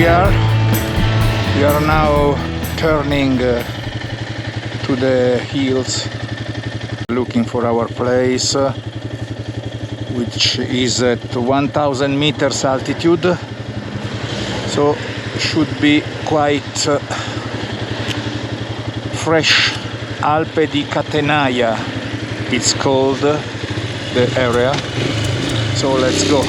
we are. We are now turning to the hills, looking for our place, which is at 1000 meters altitude, so should be quite fresh. Alpe di Catenaia it's called the area, so let's go.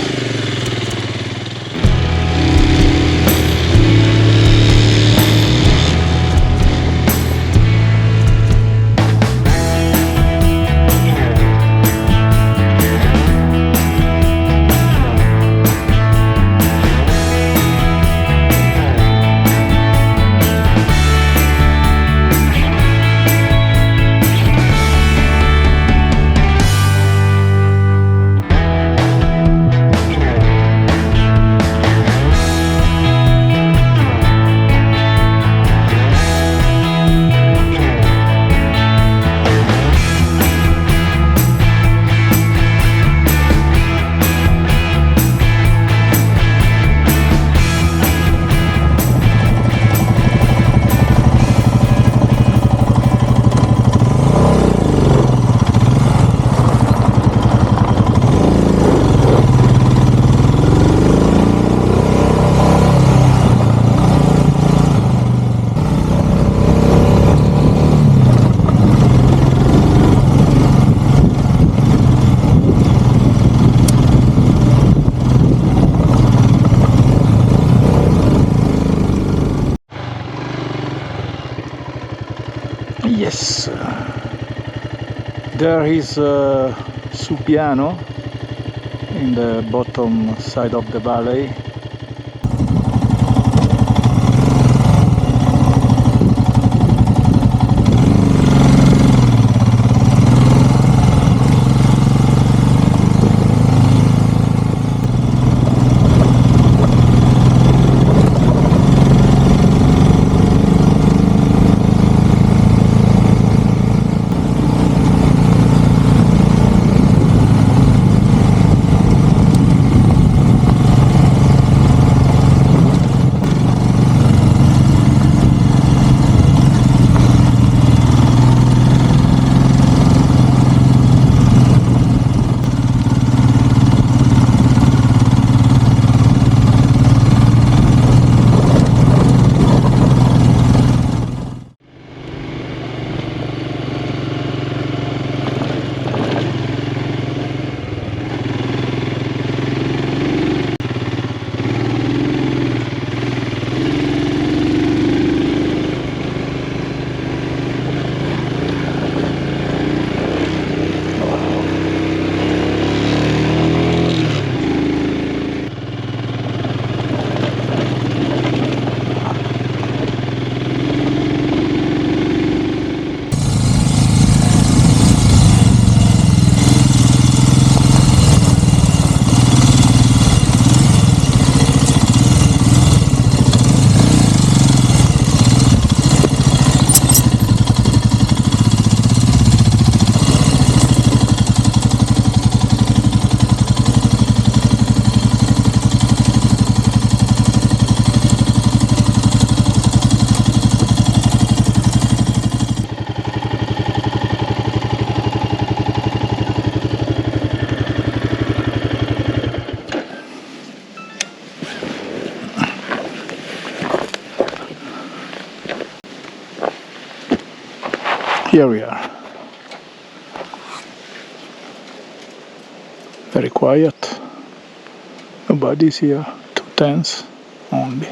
Yes, there is Subiano in the bottom side of the valley. Here we are. Very quiet. Nobody's here. 2 tents only.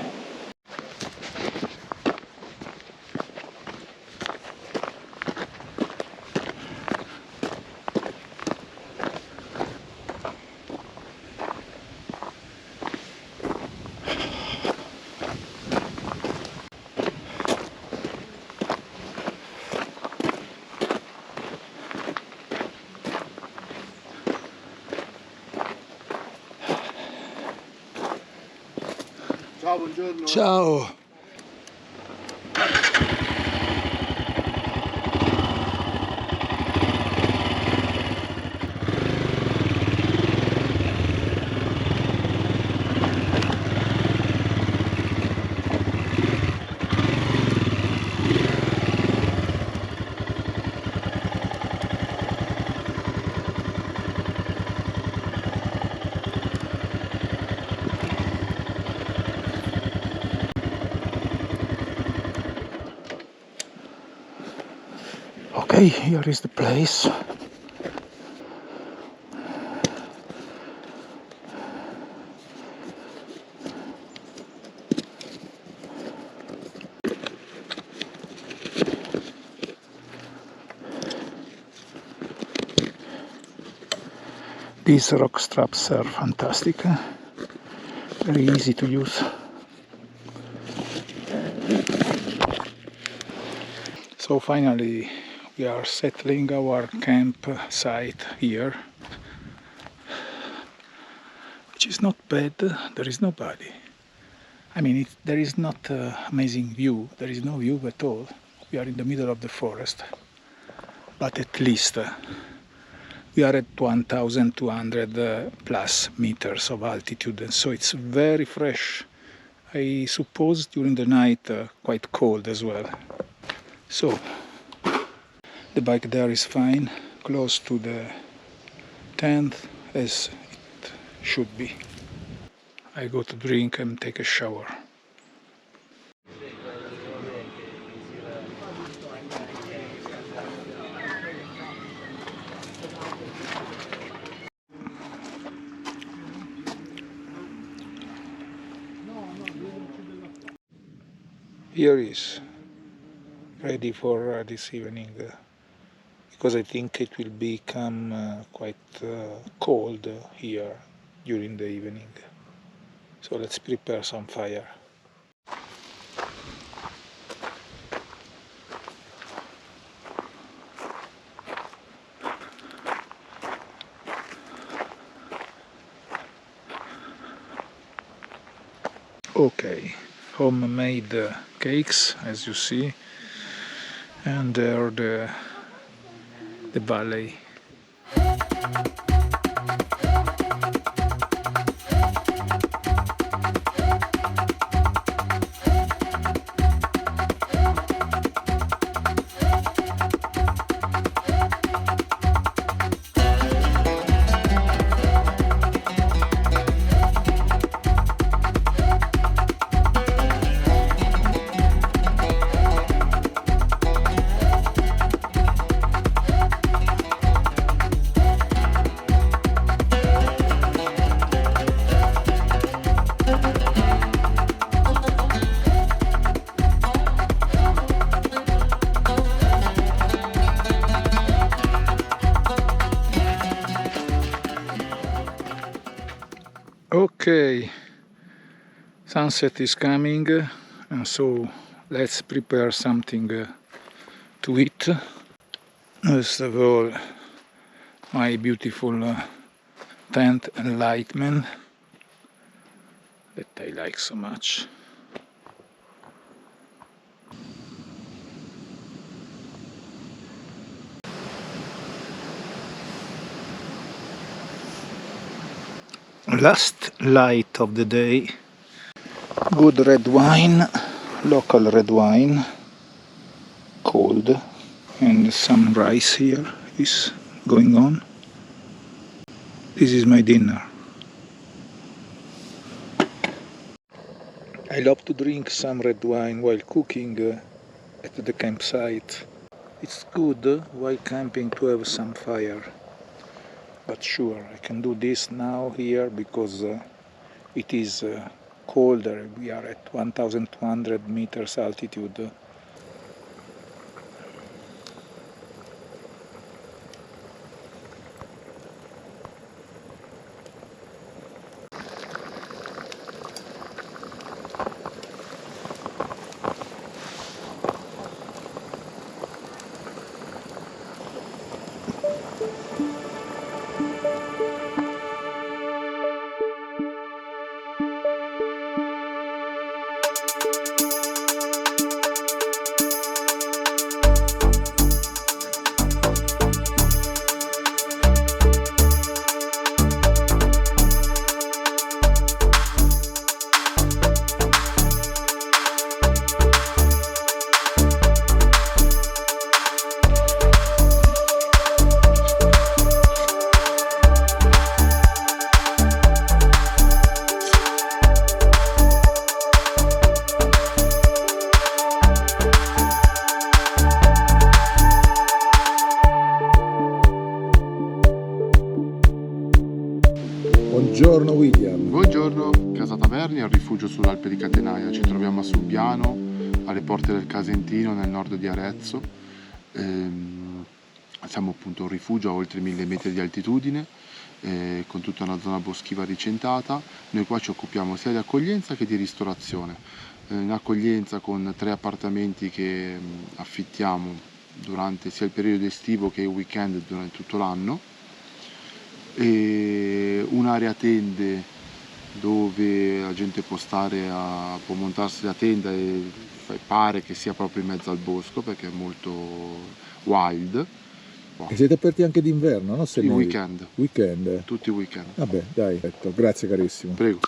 Ciao, buongiorno. Ciao. Okay, here is the place. These rock straps are fantastic, very easy to use. So finally we are settling our campsite here, which is not bad. There is nobody. I mean, there is not amazing view, there is no view at all. We are in the middle of the forest, but at least we are at 1,200 plus meters of altitude, and so it's very fresh. I suppose during the night quite cold as well. So the bike there is fine, close to the tent as it should be. I go to drink and take a shower. Here is ready for this evening, because I think it will become quite cold here during the evening. So let's prepare some fire. Okay, homemade cakes, as you see, and there the valley. Okay, sunset is coming, and so let's prepare something to eat. First of all, my beautiful tent enlightenment that I like so much. Last light of the day, good red wine, local red wine, cold, and some rice here is going on. This is my dinner. I love to drink some red wine while cooking at the campsite. It's good while camping to have some fire. But sure, I can do this now here because it is colder. We are at 1,200 meters altitude. sull'Alpe di Catenaia, ci troviamo a Subiano, alle porte del Casentino, nel nord di Arezzo. Siamo appunto un rifugio a oltre 1000 metri di altitudine, con tutta una zona boschiva ricentata. Noi qua ci occupiamo sia di accoglienza che di ristorazione. In accoglienza con 3 appartamenti che affittiamo durante sia il periodo estivo che i weekend durante tutto l'anno, e un'area tende dove la gente può montarsi la tenda e pare che sia proprio in mezzo al bosco perché è molto wild. E siete aperti anche d'inverno, no? Se I weekend. Weekend. Tutti i weekend. Vabbè, dai, grazie carissimo. Prego.